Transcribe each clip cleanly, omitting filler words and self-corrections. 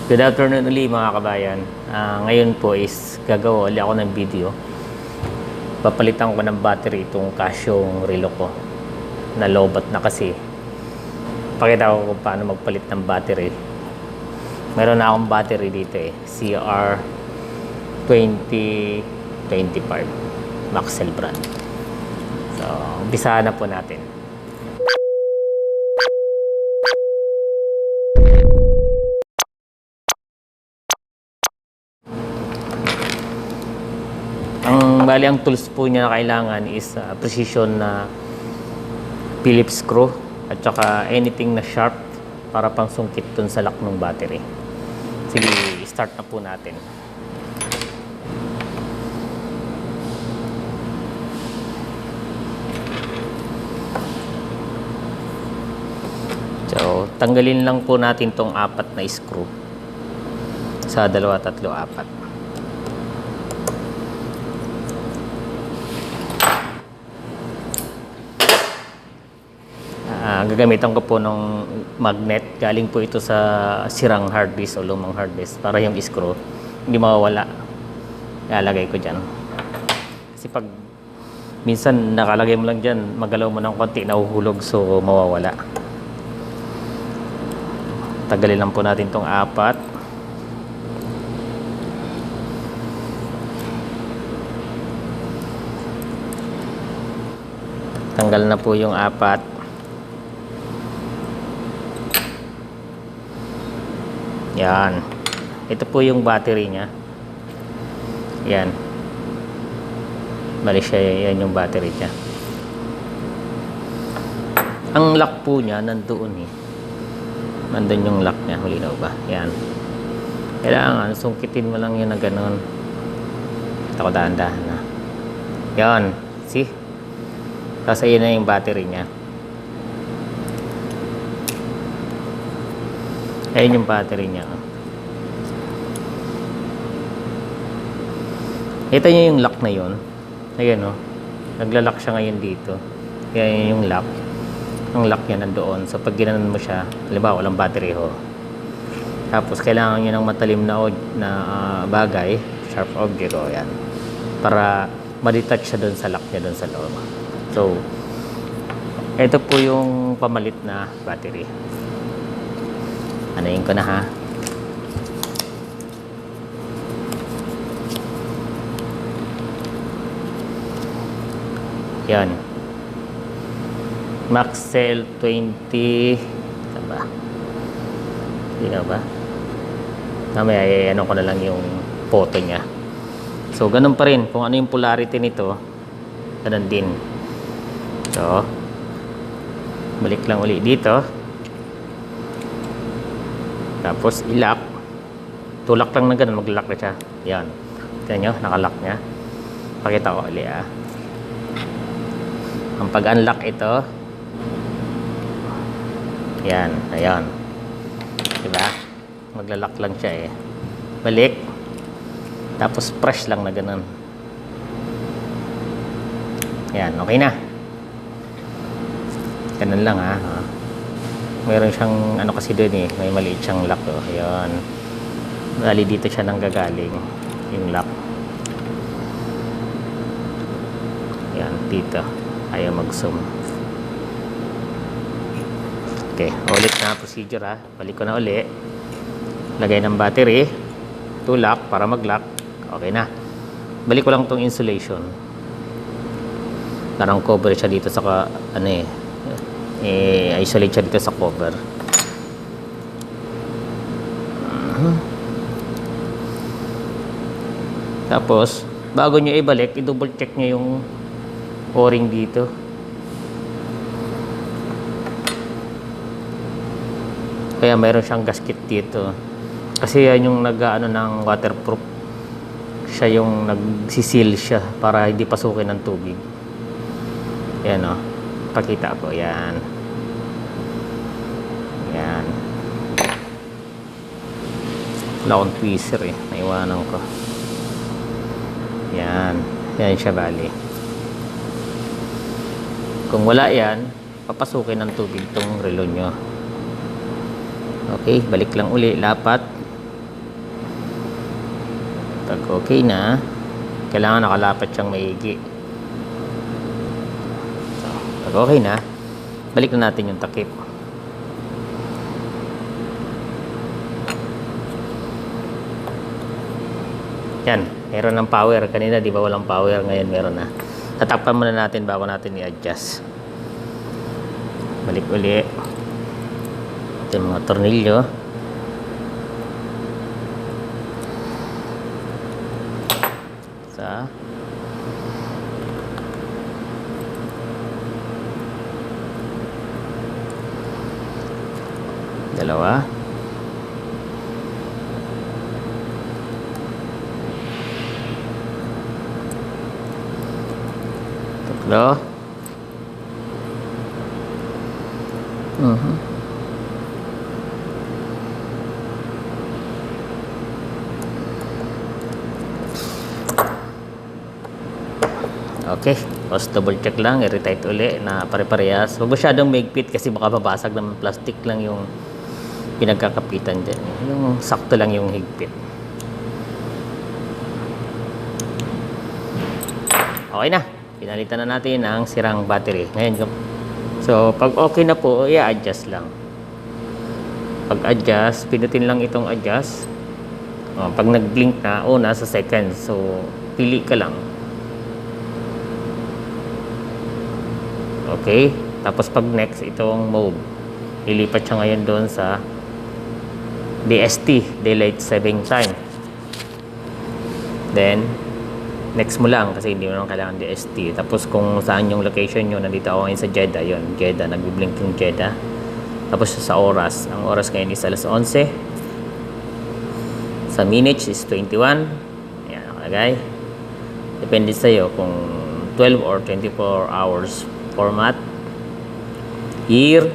Good afternoon ulit mga kabayan. Ngayon po is gagawa ulit ako ng video. Papalitan ko ng battery itong Casio relo ko. Nalobat na kasi. Pakita ko kung paano magpalit ng battery. Meron na akong battery dito CR 2025 Maxell brand. So, umpisahan na po natin. Bali, ang tools po niya na kailangan is precision na Phillips screw at saka anything na sharp para pang sungkit dun sa lock ng battery. Sige, start na po natin. So, tanggalin lang po natin tong 4 na screw sa 2, 3, 4. Gagamitan ko po ng magnet. Galing po ito sa sirang hard disk o lumang hard disk para yung screw hindi mawawala. Ilalagay ko dyan. Kasi pag minsan nakalagay mo lang dyan, magalaw mo ng konti, nahuhulog, so mawawala. Tagalin lang po natin tong 4. Tanggal na po yung 4. Yan. Ito po yung battery niya. Yan. Bali siya, yan yung battery niya. Ang lock po niya nandoon Nandun yung lock niya. Malinaw ba? Yan. Kailangan sungkitin mo lang yun na ganun. Ito ko dahan-dahan na. Yan. See? Tapos ayun na yung battery niya. Ayun yung battery niya. Ito niyo yung lock na yun. Ayan nagla-lock siya ngayon dito. Yan yung lock. Ang lock niya nandoon. So pag ginanon mo siya, halimbawa walang battery Tapos kailangan niya ng matalim na bagay, sharp object yan. Para ma-detach siya doon sa lock niya doon sa loob. So ito po yung pamalit na battery. Anayin ko na ha. Yan. Maxell 20. Saan ba? Hindi na ba? Mamaya, ano ko na lang yung photo niya. So, ganun pa rin. Kung ano yung polarity nito, ganun din. So, balik lang uli dito. Tapos i-lock. Tulak lang na ganun, mag-lock na siya. Yan. Tignan nyo, nakalock niya. Pakita ko ulit Ang pag-unlock ito. Yan, ayan. Diba? Magla-lock lang siya Balik. Tapos press lang na ganun. Yan, okay na. Ganun lang Meron siyang kasi doon may maliit siyang lock Ayan. Bali dito siya nanggagaling yung lock. Ayan, dito. Ayaw mag-zoom. Okay, ulit na procedure Balik ko na uli. Lagay ng battery. Lock para mag-lock. Okay na. Balik ko lang tong insulation. Parang cover siya dito sa isolate siya dito sa cover. Tapos bago nyo ibalik, i-double check nyo yung o-ring dito. Kaya mayroon siyang gasket dito kasi yan yung ng waterproof. Siya yung nagsisil siya para hindi pasukin ng tubig. Yan pakita ko yan. Wala akong tweezer naiwanan ko. Yan siya bali. Kung wala yan, papasukin ng tubig tong relo nyo. Okay, balik lang uli, lapat. Pag okay na, kailangan nakalapat siyang maigi. So, pag okay na, balik na natin yung takip. Yan, meron ng power. Kanina di ba walang power, ngayon meron na. Tatakpan muna natin bago natin i-adjust. Balik uli. Ito yung mga tornilyo. Isa. Dalawa. Tatlo. Okay, tapos double check lang, i-retight uli na pare-parehas. Huwag masyadong maigpit kasi baka mabasag ng plastic lang yung pinagkakapitan dyan. Yung sakto lang yung higpit. Okay na, pinalitan na natin ang sirang battery. Ngayon, so pag okay na po, i-adjust lang. Pag adjust, pinutin lang itong adjust. Pag nag-blink na, una sa second. So, pili ka lang. Okay, tapos pag next itong mode, ilipat siya ngayon doon sa DST, Daylight Saving Time. Then next mo lang kasi hindi mo naman kailangan DST. Tapos kung saan yung location nyo, nandito ako ngayon sa Jeddah, yun, Jeddah, nagbi-blink yung Jeddah. Tapos sa oras, ang oras ngayon is alas 11. Sa minutes is 21. Ayan, nakalagay. Depende sa'yo kung 12 or 24 hours format. Year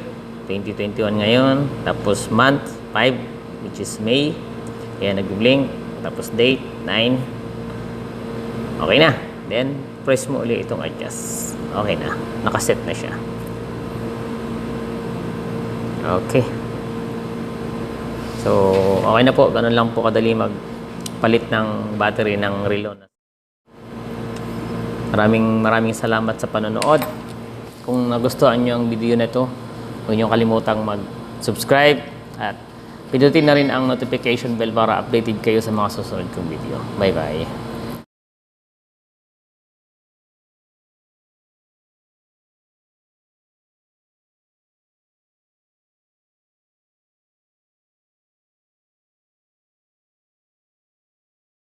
2021 ngayon, tapos month 5, which is May. Ayan, nag-blink. Tapos date 9. Okay na. Then press mo ulit itong adjust. Okay na, nakaset na siya. Okay, so okay na po. Ganun lang po kadali magpalit ng battery ng relo. Maraming salamat sa panonood. Kung nagustuhan nyo ang video na ito, huwag nyo kalimutang mag-subscribe at pindutin na rin ang notification bell para updated kayo sa mga susunod kong video. Bye bye.